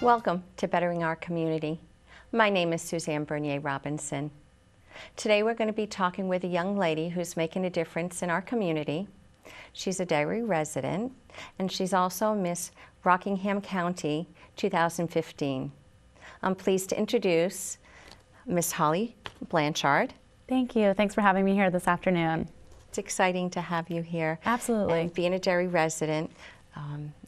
Welcome to Bettering Our Community. My name is Suzanne Bernier Robinson. Today we're going to be talking with a young lady who's making a difference in our community. She's a Derry resident, and she's also Miss Rockingham County 2015. I'm pleased to introduce Miss Holly Blanchard. Thank you. Thanks for having me here this afternoon. It's exciting to have you here. Absolutely. And being a Derry resident,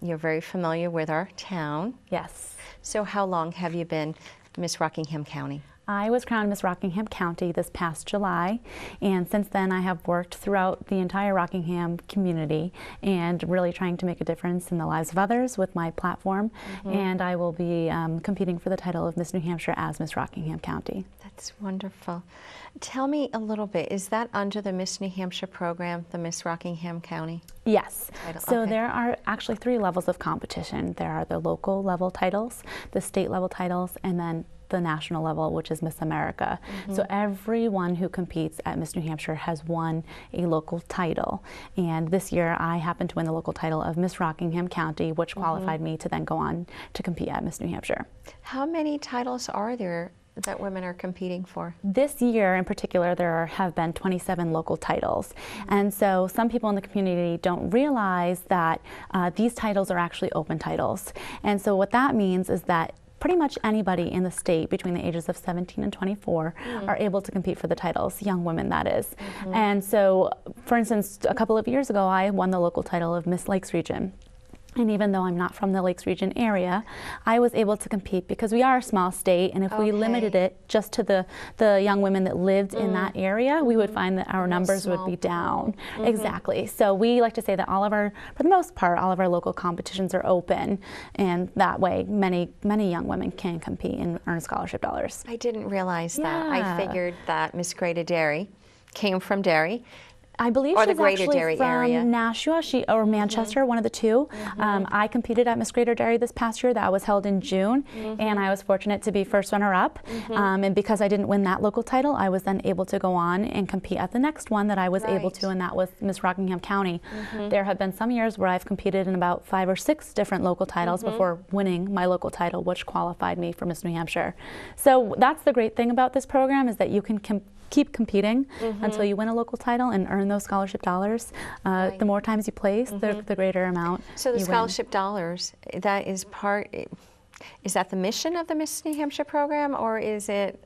you're very familiar with our town. Yes. So how long have you been Miss Rockingham County? I was crowned Miss Rockingham County this past July, and since then I have worked throughout the entire Rockingham community and really trying to make a difference in the lives of others with my platform. And I will be competing for the title of Miss New Hampshire as Miss Rockingham County. That's wonderful. Tell me a little bit, is that under the Miss New Hampshire program, the Miss Rockingham County? Yes. So Okay. there are actually 3 levels of competition. There are the local level titles, the state level titles, and then the national level, which is Miss America. So everyone who competes at Miss New Hampshire has won a local title. And this year I happened to win the local title of Miss Rockingham County, which qualified me to then go on to compete at Miss New Hampshire. How many titles are there that women are competing for? This year in particular, there have been 27 local titles. And so some people in the community don't realize that these titles are actually open titles. And so what that means is that pretty much anybody in the state between the ages of 17 and 24 are able to compete for the titles, young women that is. And so, for instance, a couple of years ago, I won the local title of Miss Lakes Region. And even though I'm not from the Lakes Region area, I was able to compete because we are a small state, and if we limited it just to the young women that lived in that area, we would find that our numbers would be down. Exactly. So we like to say that for the most part, all of our local competitions are open, and that way many young women can compete and earn scholarship dollars. I didn't realize that. I figured that Miss Greater Derry came from Derry. I believe Or she's the Greater actually Derry from area. Nashua or Manchester, one of the two. I competed at Miss Greater Derry this past year. That was held in June, and I was fortunate to be first runner-up. And because I didn't win that local title, I was then able to go on and compete at the next one that I was able to, and that was Miss Rockingham County. There have been some years where I've competed in about 5 or 6 different local titles before winning my local title, which qualified me for Miss New Hampshire. So that's the great thing about this program, is that you can keep competing until you win a local title and earn those scholarship dollars. The more times you place, the greater amount So the you scholarship dollars, that is is that the mission of the Miss New Hampshire program, or is it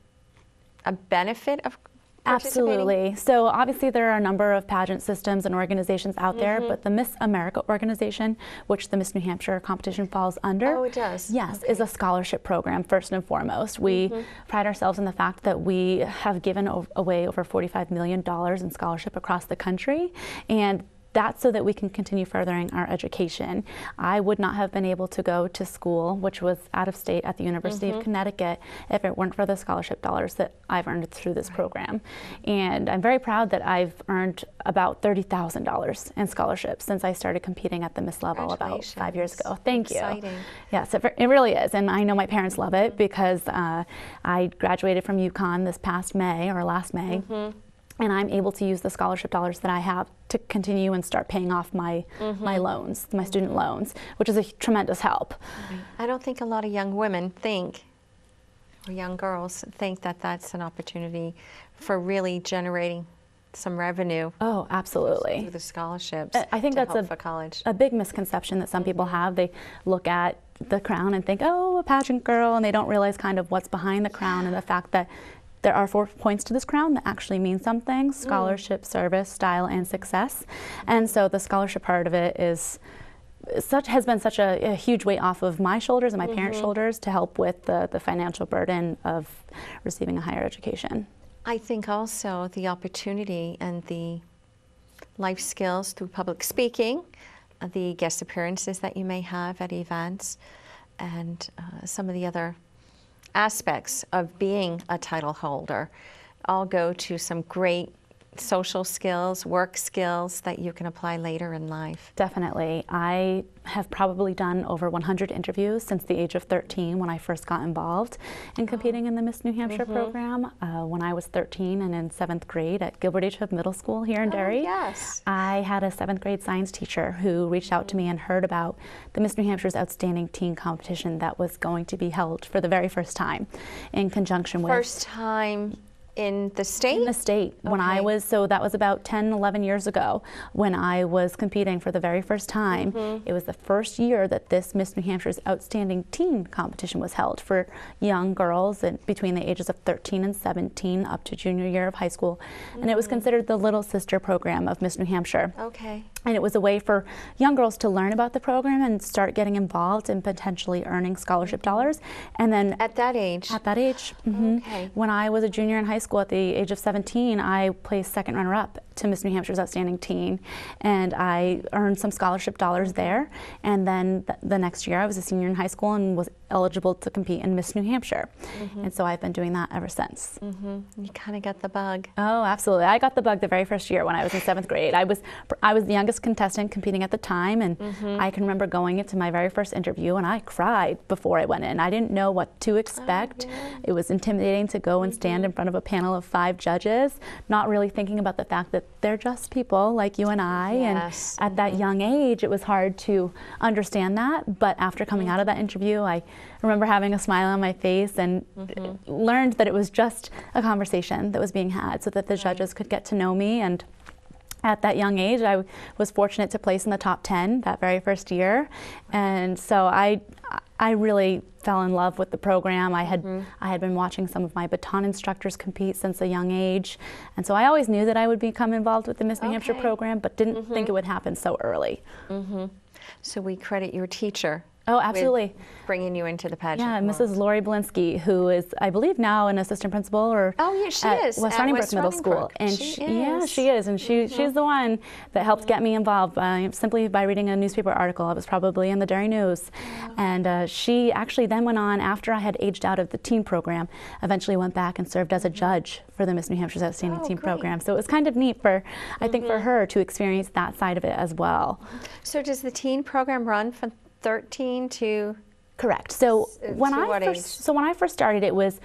a benefit of participating? Absolutely. So obviously there are a number of pageant systems and organizations out there, but the Miss America organization, which the Miss New Hampshire competition falls under, Oh, it does? yes, is a scholarship program first and foremost. We pride ourselves in the fact that we have given away over $45 million in scholarship across the country, and that's so that we can continue furthering our education. I would not have been able to go to school, which was out of state at the University of Connecticut, if it weren't for the scholarship dollars that I've earned through this program. And I'm very proud that I've earned about $30,000 in scholarships since I started competing at the Miss level about 5 years ago. Thank you. Exciting. Yes, it really is. And I know my parents love it because I graduated from UConn this past May, or last May. And I'm able to use the scholarship dollars that I have to continue and start paying off my loans, my student loans, which is a tremendous help. I don't think a lot of young women think, or young girls think, that that's an opportunity for really generating some revenue. Oh, absolutely. Through the scholarships. I think to that's help for college. a big misconception that some people have. They look at the crown and think, oh, a pageant girl, and they don't realize kind of what's behind the crown and the fact that there are 4 points to this crown that actually mean something: scholarship, service, style, and success. And so the scholarship part of it has been such a huge weight off of my shoulders and my parents' shoulders to help with the financial burden of receiving a higher education. I think also the opportunity and the life skills through public speaking, the guest appearances that you may have at events, and some of the other aspects of being a title holder all go to some great social skills, work skills that you can apply later in life? Definitely. I have probably done over 100 interviews since the age of 13 when I first got involved in competing in the Miss New Hampshire program. When I was 13 and in 7th grade at Gilbert H. Hood Middle School here in Derry, Yes. I had a 7th grade science teacher who reached out to me and heard about the Miss New Hampshire's Outstanding Teen competition that was going to be held for the very first time in conjunction with... First time in the state? In the state. When I was, so that was about 10, 11 years ago when I was competing for the very first time. It was the first year that this Miss New Hampshire's Outstanding Teen competition was held for young girls between the ages of 13 and 17 up to junior year of high school. And it was considered the little sister program of Miss New Hampshire. Okay. And it was a way for young girls to learn about the program and start getting involved and potentially earning scholarship dollars. And then at that age? At that age. Okay. When I was a junior in high school at the age of 17, I placed second runner-up to Miss New Hampshire's Outstanding Teen, and I earned some scholarship dollars there. And then the next year I was a senior in high school and was eligible to compete in Miss New Hampshire. And so I've been doing that ever since. You kind of got the bug. Oh, absolutely. I got the bug the very first year when I was in 7th grade. I was the youngest contestant competing at the time, and I can remember going into my very first interview and I cried before I went in. I didn't know what to expect. It was intimidating to go and stand in front of a panel of 5 judges, not really thinking about the fact that they're just people like you and I. And at that young age, it was hard to understand that. But after coming out of that interview, I remember having a smile on my face and learned that it was just a conversation that was being had so that the judges could get to know me. And at that young age, I was fortunate to place in the top 10 that very first year. And so I really fell in love with the program. I had been watching some of my baton instructors compete since a young age. And so I always knew that I would become involved with the Miss New Hampshire program, but didn't think it would happen so early. So we credit your teacher. Oh, absolutely. Bringing you into the pageant. Yeah, Mrs. Lori Belinsky, who is, I believe, now an assistant principal or she is West Runningbrook Middle School. And she is, and she's the one that helped get me involved simply by reading a newspaper article. It was probably in the Derry News, and she actually then went on after I had aged out of the teen program. Eventually, went back and served as a judge for the Miss New Hampshire's Outstanding Teen program. So it was kind of neat for, I think, for her to experience that side of it as well. So does the teen program run from 13 to? Correct. So when I first started, it was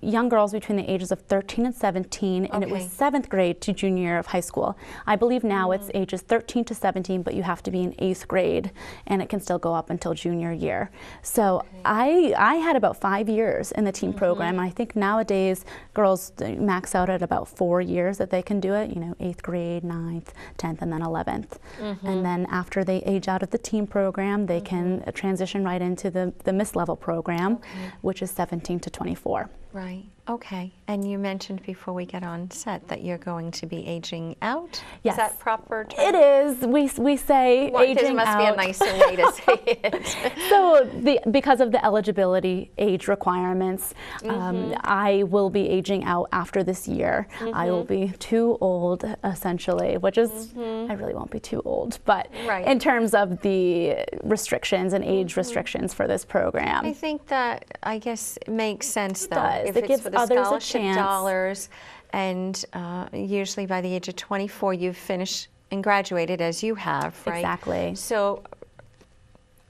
young girls between the ages of 13 and 17, and it was 7th grade to junior year of high school. I believe now it's ages 13 to 17, but you have to be in 8th grade, and it can still go up until junior year. So I had about 5 years in the teen program, and I think nowadays girls max out at about 4 years that they can do it, 8th grade, 9th, 10th, and then 11th. And then after they age out of the teen program, they can transition right into the Miss level program, which is 17 to 24. Right. Okay. And you mentioned before we get on set that you're going to be aging out. Yes. Is that proper term? It is. We say aging out. There must be a nicer way to say it. So because of the eligibility age requirements, I will be aging out after this year. I will be too old, essentially, which is, I really won't be too old, but in terms of the restrictions and age restrictions for this program. I think that, I guess, makes sense, though. If it gives for the scholarship dollars, and usually by the age of 24 you've finished and graduated, as you have, right? Exactly. So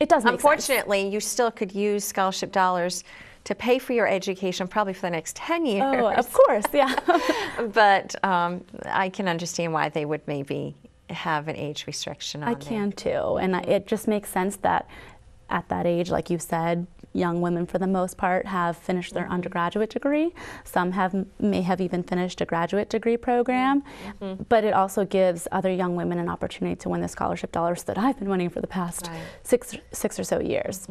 it does make unfortunately sense. You still could use scholarship dollars to pay for your education probably for the next 10 years. Oh, of course, yeah. But I can understand why they would maybe have an age restriction on I can too, and it just makes sense that at that age, like you said, young women for the most part have finished their undergraduate degree. Some may have even finished a graduate degree program, but it also gives other young women an opportunity to win the scholarship dollars that I've been winning for the past six or so years.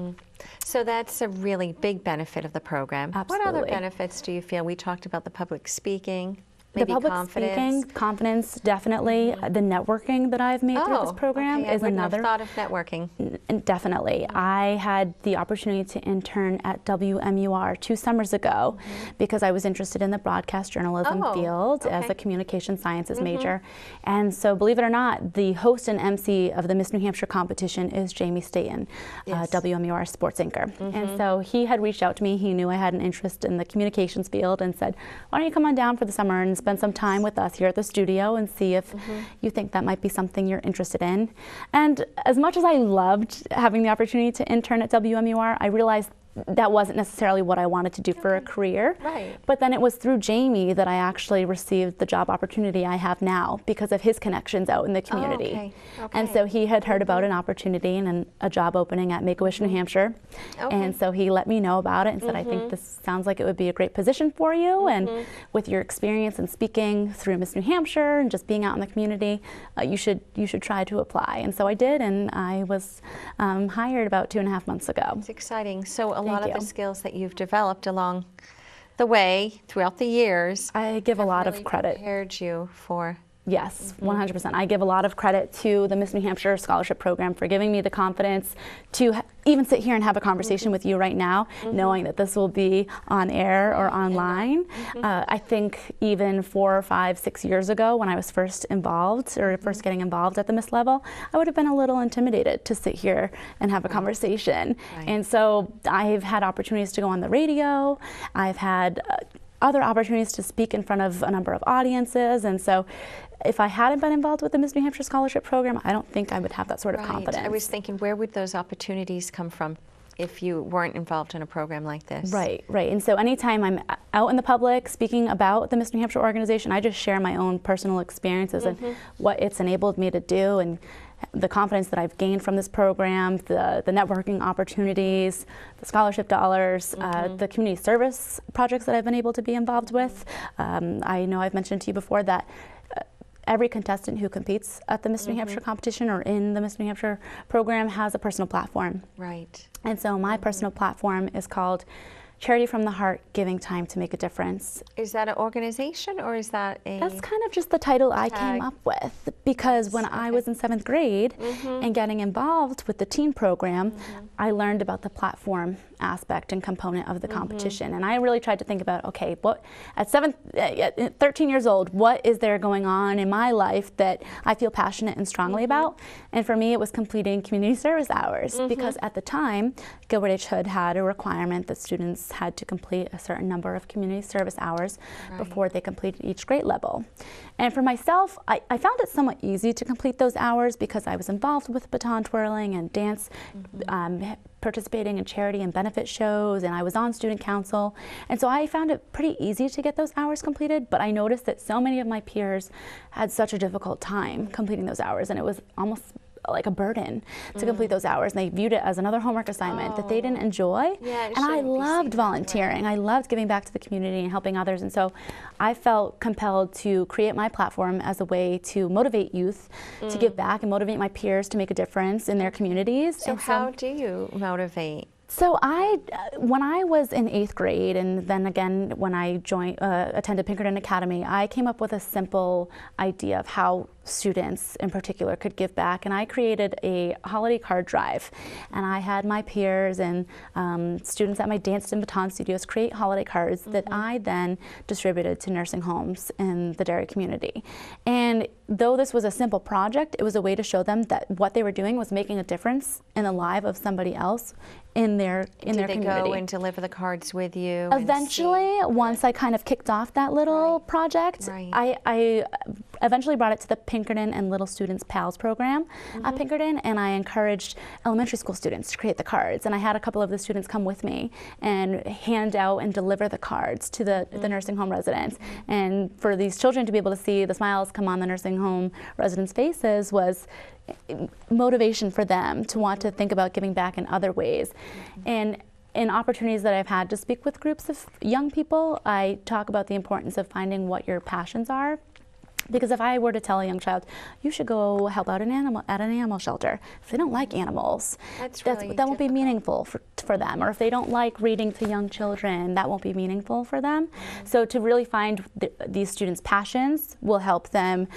So that's a really big benefit of the program. Absolutely. What other benefits do you feel? We talked about the public speaking. Maybe the public confidence. Speaking, confidence, definitely. The networking that I've made through this program is another. I wouldn't have thought of networking. Definitely. I had the opportunity to intern at WMUR 2 summers ago because I was interested in the broadcast journalism field as a communication sciences major. And so, believe it or not, the host and MC of the Miss New Hampshire competition is Jamie Staten, WMUR sports anchor. And so he had reached out to me. He knew I had an interest in the communications field and said, why don't you come on down for the summer and spend some time with us here at the studio and see if you think that might be something you're interested in. And as much as I loved having the opportunity to intern at WMUR, I realized that wasn't necessarily what I wanted to do for a career. Right. But then it was through Jamie that I actually received the job opportunity I have now because of his connections out in the community. Oh, okay. And so he had heard about an opportunity and a job opening at Make-A-Wish, New Hampshire. Okay. And so he let me know about it and said, I think this sounds like it would be a great position for you. And with your experience in speaking through Miss New Hampshire and just being out in the community, you should try to apply. And so I did, and I was hired about 2.5 months ago. It's exciting. So a lot Thank of you. the skills that you've developed along the way throughout the years I give a lot really of credit. prepared you for. Yes, 100%. I give a lot of credit to the Miss New Hampshire Scholarship Program for giving me the confidence to even sit here and have a conversation with you right now, knowing that this will be on air or online. I think even 4 or 5, 6 years ago when I was first involved or first getting involved at the Miss level, I would have been a little intimidated to sit here and have a conversation. Right. And so I've had opportunities to go on the radio. I've had other opportunities to speak in front of a number of audiences, and so if I hadn't been involved with the Miss New Hampshire Scholarship Program, I don't think I would have that sort of confidence. I was thinking, where would those opportunities come from if you weren't involved in a program like this? Right. And so anytime I'm out in the public speaking about the Miss New Hampshire organization, I just share my own personal experiences and what it's enabled me to do, and the confidence that I've gained from this program, the networking opportunities, the scholarship dollars, the community service projects that I've been able to be involved with. I know I've mentioned to you before that every contestant who competes at the Miss New Hampshire competition or in the Miss New Hampshire program has a personal platform. Right. And so my personal platform is called Charity from the Heart, Giving Time to Make a Difference. Is that an organization or is that a... That's kind of just the title I tag? came up with, because when I was in 7th grade and getting involved with the teen program, I learned about the platform aspect and component of the competition. And I really tried to think about, okay, what at 13 years old, what is there going on in my life that I feel passionate and strongly about? And for me, it was completing community service hours, because at the time, Gilbert H. Hood had a requirement that students had to complete a certain number of community service hours before they completed each grade level. And for myself, I found it somewhat easy to complete those hours because I was involved with baton twirling and dance, participating in charity and benefit shows, and I was on student council. And so I found it pretty easy to get those hours completed, but I noticed that so many of my peers had such a difficult time completing those hours, and it was almost like a burden to complete those hours, and they viewed it as another homework assignment that they didn't enjoy. Yeah, and I loved volunteering. I loved giving back to the community and helping others, and so I felt compelled to create my platform as a way to motivate youth to give back and motivate my peers to make a difference in their communities. So how do you motivate? So when I was in 8th grade, and then again when I attended Pinkerton Academy, I came up with a simple idea of how students in particular could give back, and I created a holiday card drive, and I had my peers and students at my dance and baton studios create holiday cards that I then distributed to nursing homes in the Derry community. And though this was a simple project, it was a way to show them that what they were doing was making a difference in the life of somebody else in their community. Did they go and deliver the cards with you? Eventually, once I kind of kicked off that little project, I eventually brought it to the Pinkerton and Little Students PALS program at Pinkerton, and I encouraged elementary school students to create the cards. And I had a couple of the students come with me and hand out and deliver the cards to the nursing home residents. And for these children to be able to see the smiles come on the nursing home residents' faces was motivation for them to want to think about giving back in other ways. And in opportunities that I've had to speak with groups of young people, I talk about the importance of finding what your passions are. Because if I were to tell a young child, you should go help out at an animal shelter, if they don't like animals, that won't be meaningful for them. Or if they don't like reading to young children, that won't be meaningful for them. So to really find these students' passions will help them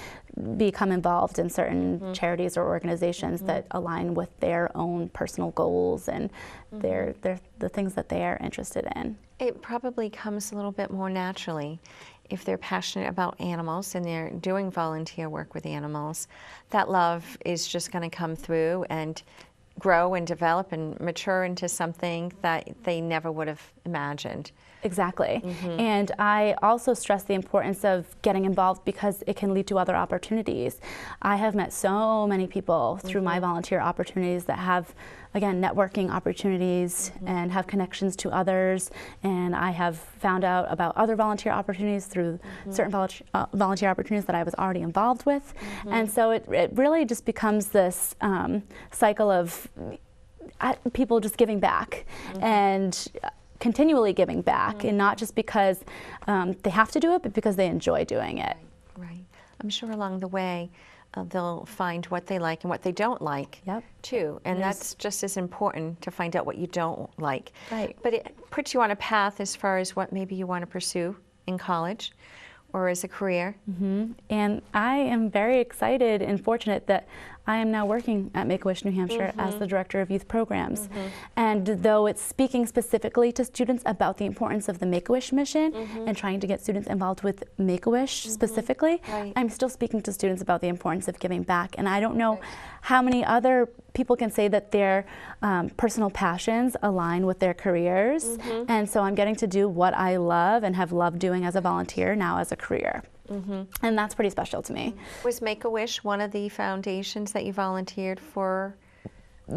become involved in certain charities or organizations that align with their own personal goals and the things that they are interested in. It probably comes a little bit more naturally. If they're passionate about animals and they're doing volunteer work with animals, that love is just going to come through and grow and develop and mature into something that they never would have imagined. Exactly. And I also stress the importance of getting involved because it can lead to other opportunities. I have met so many people through my volunteer opportunities that have, again, networking opportunities and have connections to others. And I have found out about other volunteer opportunities through certain volunteer opportunities that I was already involved with. And so it really just becomes this cycle of people just giving back and continually giving back, and not just because they have to do it, but because they enjoy doing it. Right. I'm sure along the way they'll find what they like and what they don't like too. And that's just as important, to find out what you don't like. Right. But it puts you on a path as far as what maybe you want to pursue in college or as a career. And I am very excited and fortunate that I am now working at Make-A-Wish New Hampshire as the Director of Youth Programs. And though it's speaking specifically to students about the importance of the Make-A-Wish mission and trying to get students involved with Make-A-Wish specifically, I'm still speaking to students about the importance of giving back. And I don't know how many other people can say that their personal passions align with their careers. And so I'm getting to do what I love and have loved doing as a volunteer now as a career. And that's pretty special to me. Was Make-A-Wish one of the foundations that you volunteered for?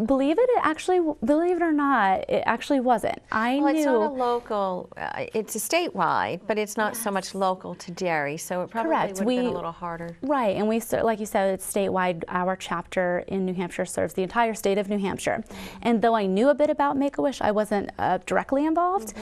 Believe it or not, it actually wasn't. Well, it's not a local, it's a statewide, but it's not so much local to Derry, so it probably would have been a little harder. Right, and like you said, it's statewide. Our chapter in New Hampshire serves the entire state of New Hampshire. And though I knew a bit about Make-A-Wish, I wasn't directly involved.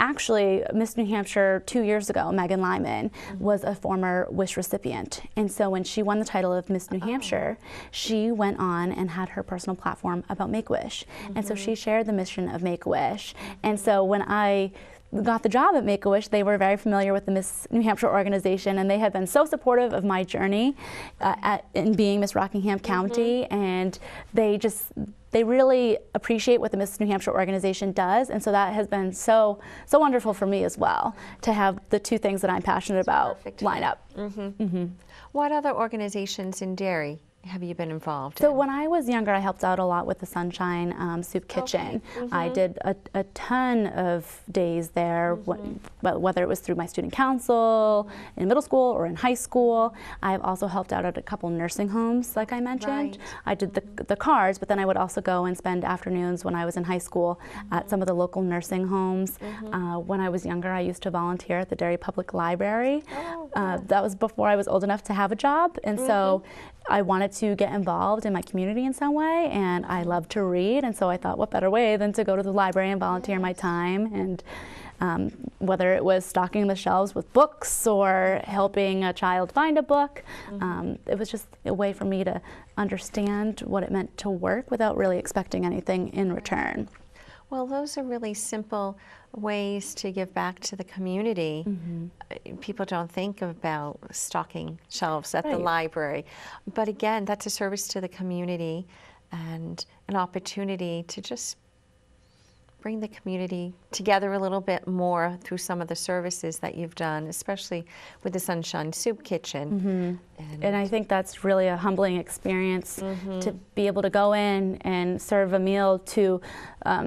Actually, Miss New Hampshire 2 years ago, Megan Lyman, was a former Wish recipient. And so when she won the title of Miss New Hampshire, she went on and had her personal platform about Make-A-Wish. And so she shared the mission of Make-A-Wish. And so when I got the job at Make-A-Wish, they were very familiar with the Miss New Hampshire organization, and they have been so supportive of my journey in being Miss Rockingham County, and they really appreciate what the Miss New Hampshire organization does, and so that has been so wonderful for me as well, to have the two things that I'm passionate about line up. What other organizations in Derry have you been involved in? So when I was younger, I helped out a lot with the Sunshine Soup Kitchen. I did a ton of days there, whether it was through my student council in middle school or in high school. I've also helped out at a couple nursing homes, like I mentioned. I did the cars, but then I would also go and spend afternoons when I was in high school at some of the local nursing homes. When I was younger, I used to volunteer at the Derry Public Library. That was before I was old enough to have a job, and so I wanted to get involved in my community in some way, and I love to read, and so I thought, what better way than to go to the library and volunteer my time, and whether it was stocking the shelves with books or helping a child find a book, it was just a way for me to understand what it meant to work without really expecting anything in return. Well, those are really simple ways to give back to the community. People don't think about stocking shelves at the library. But again, that's a service to the community and an opportunity to just bring the community together a little bit more through some of the services that you've done, especially with the Sunshine Soup Kitchen. And I think that's really a humbling experience to be able to go in and serve a meal to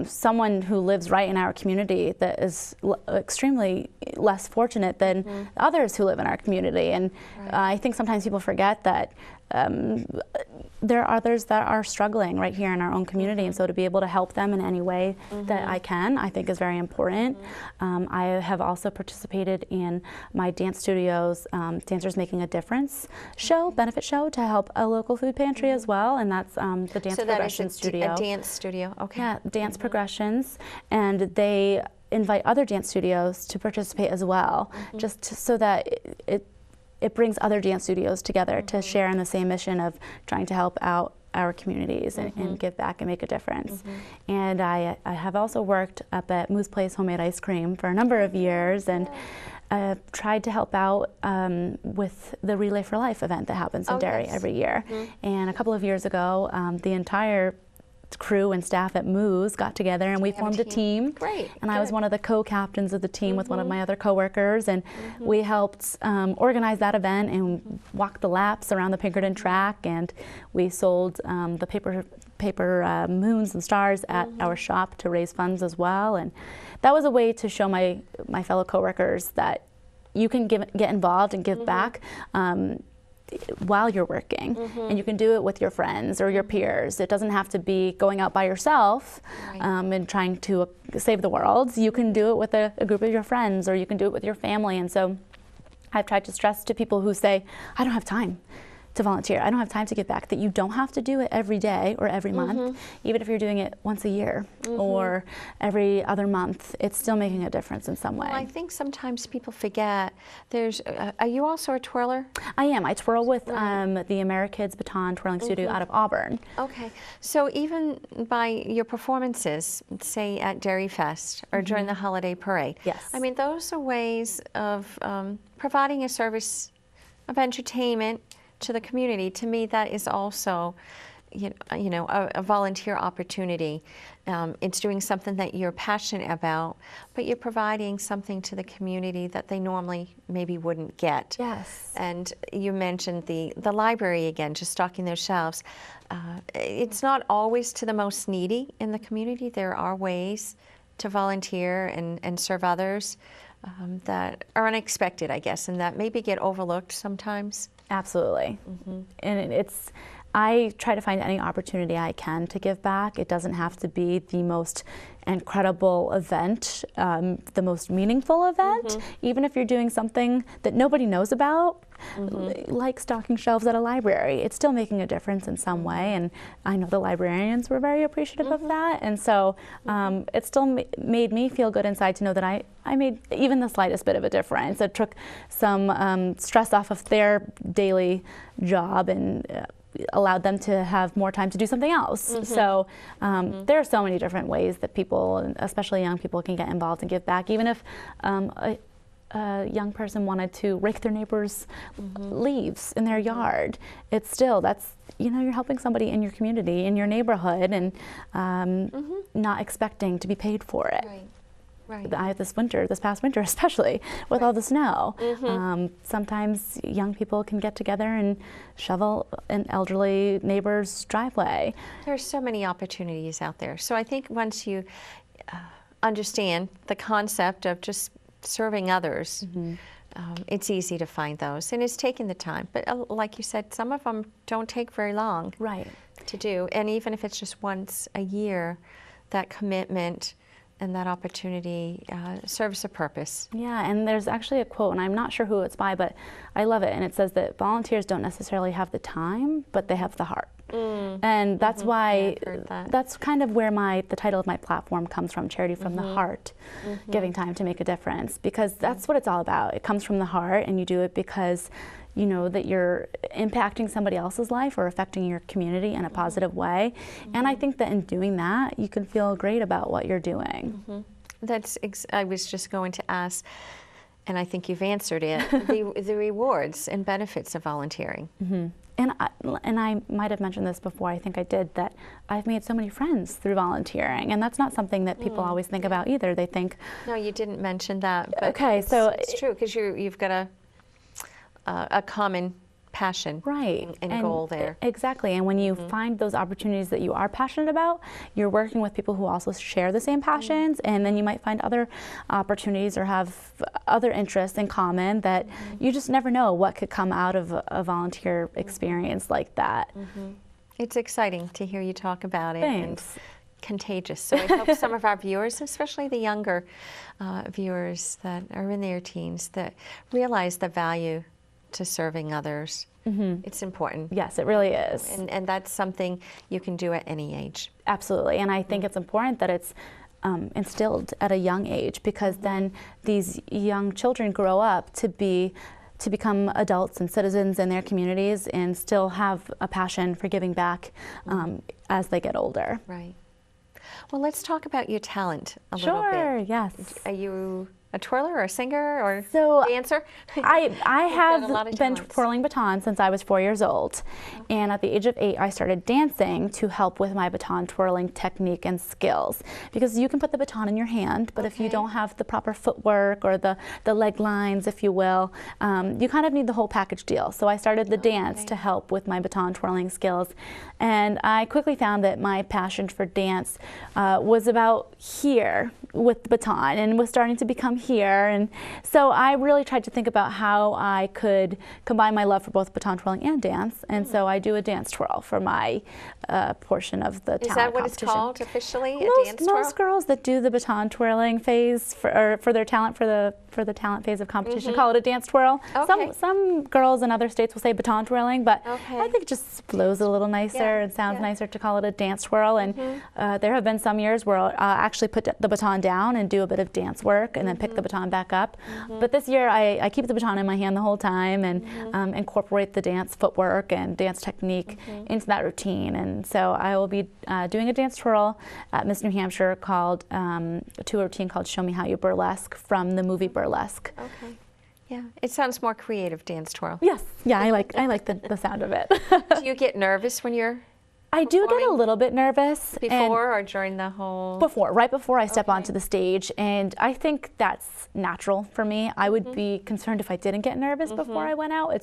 someone who lives right in our community that is extremely less fortunate than others who live in our community. And I think sometimes people forget that there are others that are struggling right here in our own community, and so to be able to help them in any way that I can, I think is very important. I have also participated in my dance studio's Dancers Making a Difference benefit show, to help a local food pantry as well, and that's the Dance Progression Studio. A dance studio, okay. Yeah, Dance Progressions, and they invite other dance studios to participate as well, just so that it brings other dance studios together to share in the same mission of trying to help out our communities and give back and make a difference. And I have also worked up at Moose Place Homemade Ice Cream for a number of years, and tried to help out with the Relay for Life event that happens in Derry every year. And a couple of years ago, the entire crew and staff at Moose got together and we formed a team. Great. And Good. I was one of the co-captains of the team with one of my other coworkers, and we helped organize that event and walk the laps around the Pinkerton track, and we sold the paper moons and stars at our shop to raise funds as well. And that was a way to show my fellow coworkers that you can get involved and give back while you're working, and you can do it with your friends or your peers. It doesn't have to be going out by yourself and trying to save the world. You can do it with a group of your friends, or you can do it with your family. And so I've tried to stress to people who say, I don't have time to volunteer, I don't have time to give back, that you don't have to do it every day or every month. Even if you're doing it once a year or every other month, it's still making a difference in some way. Well, I think sometimes people forget there's, are you also a twirler? I am. I twirl with the AmeriKids Baton Twirling Studio out of Auburn. Okay, so even by your performances, say at Derry Fest or during the holiday parade, Yes. I mean, those are ways of providing a service of entertainment to the community. To me, that is also, you know, a volunteer opportunity. It's doing something that you're passionate about, but you're providing something to the community that they normally maybe wouldn't get. Yes. And you mentioned the library again, just stocking those shelves. It's not always to the most needy in the community. There are ways to volunteer and serve others that are unexpected, I guess, and that maybe get overlooked sometimes. Absolutely. And I try to find any opportunity I can to give back. It doesn't have to be the most incredible event, the most meaningful event. Even if you're doing something that nobody knows about, like stocking shelves at a library, it's still making a difference in some way. And I know the librarians were very appreciative of that. And so it still made me feel good inside to know that I made even the slightest bit of a difference. It took some stress off of their daily job and allowed them to have more time to do something else. So there are so many different ways that people, especially young people, can get involved and give back. Even if a young person wanted to rake their neighbor's leaves in their yard, it's still, that's, you know, you're helping somebody in your community, in your neighborhood, and not expecting to be paid for it. Right. This past winter especially, with all the snow. Sometimes young people can get together and shovel an elderly neighbor's driveway. There's so many opportunities out there. So I think once you understand the concept of just serving others, it's easy to find those. And it's taking the time. But like you said, some of them don't take very long to do. And even if it's just once a year, that commitment and that opportunity serves a purpose. Yeah, and there's actually a quote, and I'm not sure who it's by, but I love it, and it says that volunteers don't necessarily have the time, but they have the heart. And that's why, that's kind of where the title of my platform comes from, Charity from the Heart, giving time to make a difference, because that's what it's all about. It comes from the heart, and you do it because you know that you're impacting somebody else's life or affecting your community in a positive way. And I think that in doing that, you can feel great about what you're doing. I was just going to ask, and I think you've answered it, the rewards and benefits of volunteering. And I might have mentioned this before, I think I did, that I've made so many friends through volunteering, and that's not something that people always think about either. They think... No, you didn't mention that, but it's true, because you've got a common passion and goal there. Exactly, and when you find those opportunities that you are passionate about, you're working with people who also share the same passions, and then you might find other opportunities or have other interests in common that you just never know what could come out of a volunteer experience like that. It's exciting to hear you talk about it. Thanks. And contagious. So I hope some of our viewers, especially the younger viewers that are in their teens, that realize the value to serving others. It's important. Yes, it really is. And that's something you can do at any age. Absolutely, and I think it's important that it's instilled at a young age, because then these young children grow up to become adults and citizens in their communities and still have a passion for giving back as they get older. Right. Well, let's talk about your talent a little bit. Sure, yes. Are you a twirler or a singer or So dancer? I got a lot have of been talents. twirling batons since I was 4 years old. And at the age of 8, I started dancing to help with my baton twirling technique and skills. Because you can put the baton in your hand, but if you don't have the proper footwork or the leg lines, if you will, you kind of need the whole package deal. So I started the dance to help with my baton twirling skills. And I quickly found that my passion for dance was about here with the baton and was starting to become here. And so I really tried to think about how I could combine my love for both baton twirling and dance. And so I do a dance twirl for my portion of the talent competition. Is that what it's called officially, a dance twirl? Most girls that do the baton twirling phase for their talent for the talent phase of competition call it a dance twirl. Okay. Some girls in other states will say baton twirling, but I think it just flows a little nicer and sounds nicer to call it a dance twirl. And there have been some years where I'll actually put the baton down and do a bit of dance work and then pick the baton back up. But this year I keep the baton in my hand the whole time and incorporate the dance footwork and dance technique into that routine. And so I will be doing a dance twirl at Miss New Hampshire to a routine called Show Me How You Burlesque from the movie Burlesque. Okay. Yeah, it sounds more creative, dance twirl. Yes, yeah, I like the sound of it. Do you get nervous when you're I do get a little bit nervous. before or during the whole? Right before I step onto the stage, and I think that's natural for me. I would be concerned if I didn't get nervous before I went out.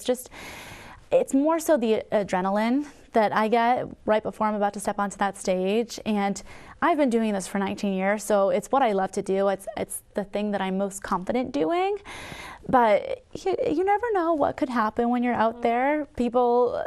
It's more so the adrenaline that I get right before I'm about to step onto that stage. And I've been doing this for 19 years, so it's what I love to do. It's the thing that I'm most confident doing. But you never know what could happen when you're out there. People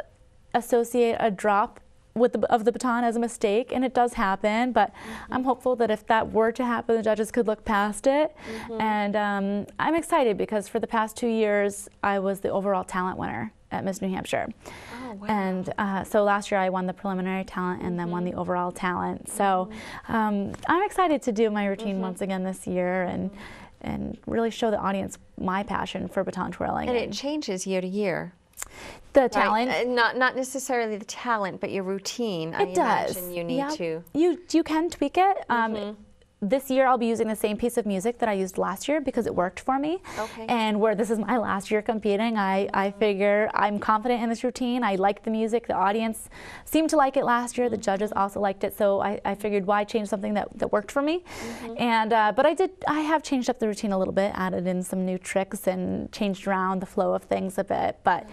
associate a drop of the baton as a mistake, and it does happen, but I'm hopeful that if that were to happen, the judges could look past it. And I'm excited because for the past 2 years, I was the overall talent winner at Miss New Hampshire. Oh, wow. And so last year I won the preliminary talent and then won the overall talent. So I'm excited to do my routine once again this year and really show the audience my passion for baton twirling. And it changes year to year. The talent? Right. Not necessarily the talent, but your routine. It does. Imagine you need to. You can tweak it. This year I'll be using the same piece of music that I used last year because it worked for me. Okay. And where this is my last year competing, I figure I'm confident in this routine. I like the music. The audience seemed to like it last year. The judges also liked it. So I figured why change something that worked for me. And but I have changed up the routine a little bit, added in some new tricks and changed around the flow of things a bit. But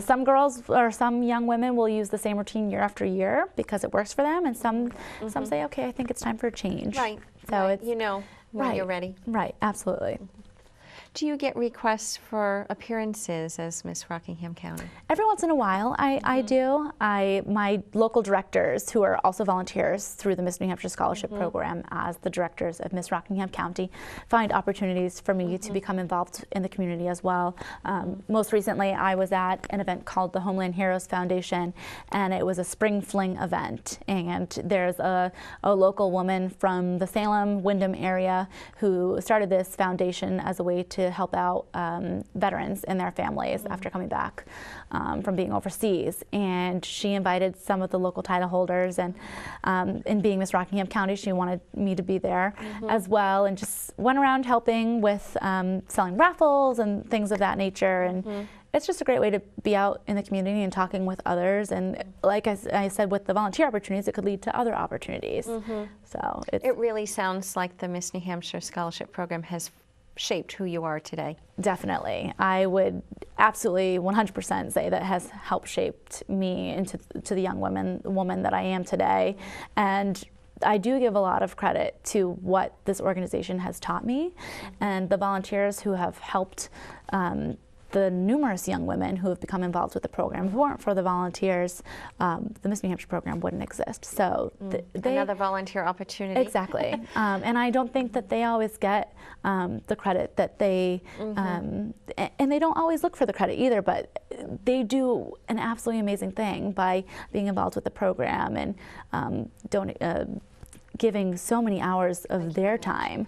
some girls or some young women will use the same routine year after year because it works for them. And some say, okay, I think it's time for a change. Right. So it's when you're ready. Right, absolutely. Do you get requests for appearances as Miss Rockingham County? Every once in a while, I do. My local directors, who are also volunteers through the Miss New Hampshire Scholarship Program as the directors of Miss Rockingham County, find opportunities for me to become involved in the community as well. Most recently, I was at an event called the Homeland Heroes Foundation, and it was a spring fling event. And there's a local woman from the Salem-Windham area who started this foundation as a way to help out veterans and their families after coming back from being overseas. And she invited some of the local title holders, and in being Miss Rockingham County, she wanted me to be there as well, and just went around helping with selling raffles and things of that nature. And it's just a great way to be out in the community and talking with others. And like I said, with the volunteer opportunities, it could lead to other opportunities. So it really sounds like the Miss New Hampshire Scholarship Program has shaped who you are today. Definitely. I would absolutely 100% say that has helped shaped me into the young woman that I am today. And I do give a lot of credit to what this organization has taught me and the volunteers who have helped the numerous young women who have become involved with the program. If it weren't for the volunteers, the Miss New Hampshire program wouldn't exist. So another volunteer opportunity. Exactly. And I don't think that they always get the credit that they, and they don't always look for the credit either, but they do an absolutely amazing thing by being involved with the program and giving so many hours of their time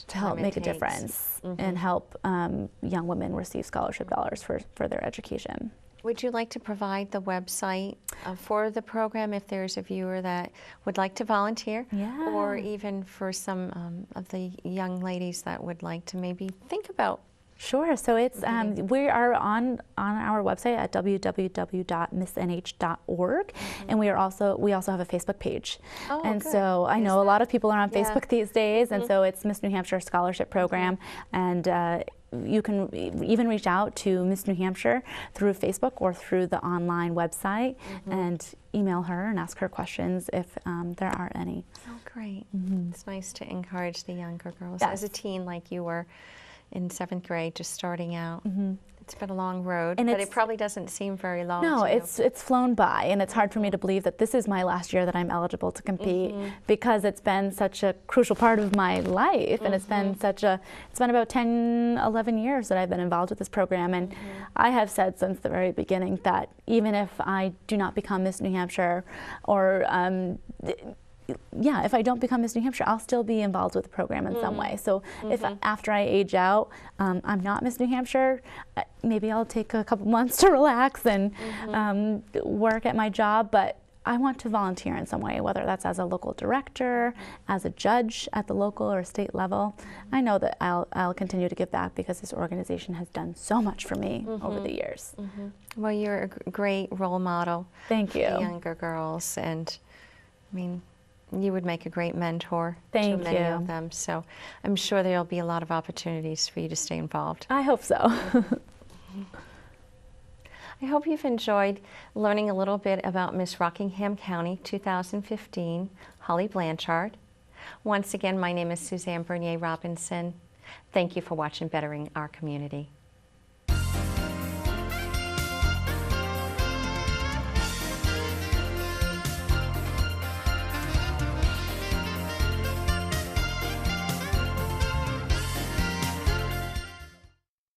to help make a difference and help young women receive scholarship dollars for their education. Would you like to provide the website for the program if there's a viewer that would like to volunteer? Yeah. Or even for some of the young ladies that would like to maybe think about? Sure. So it's we are on our website at www.missnh.org, and we also have a Facebook page. Oh, and good. so I know a lot of people are on Facebook these days, and so it's Miss New Hampshire Scholarship Program, and you can even reach out to Miss New Hampshire through Facebook or through the online website, and email her and ask her questions if there are any. Oh, great. It's nice to encourage the younger girls. Yes. As a teen like you were in 7th grade, just starting out. It's been a long road, And but it probably doesn't seem very long. No, to you. it's flown by, and it's hard for me to believe that this is my last year that I'm eligible to compete, because it's been such a crucial part of my life, and it's been about 10, 11 years that I've been involved with this program, and I have said since the very beginning that even if I do not become Miss New Hampshire, or if I don't become Miss New Hampshire, I'll still be involved with the program in some way. So if after I age out, I'm not Miss New Hampshire, maybe I'll take a couple months to relax and work at my job, but I want to volunteer in some way, whether that's as a local director, as a judge at the local or state level. I know that I'll continue to give back because this organization has done so much for me over the years. Well, you're a great role model. Thank you. For the younger girls, and I mean, you would make a great mentor Thank to many you. of them. So I'm sure there'll be a lot of opportunities for you to stay involved. I hope so. I hope you've enjoyed learning a little bit about Miss Rockingham County 2015, Holly Blanchard. Once again, my name is Suzanne Bernier Robinson. Thank you for watching Bettering Our Community.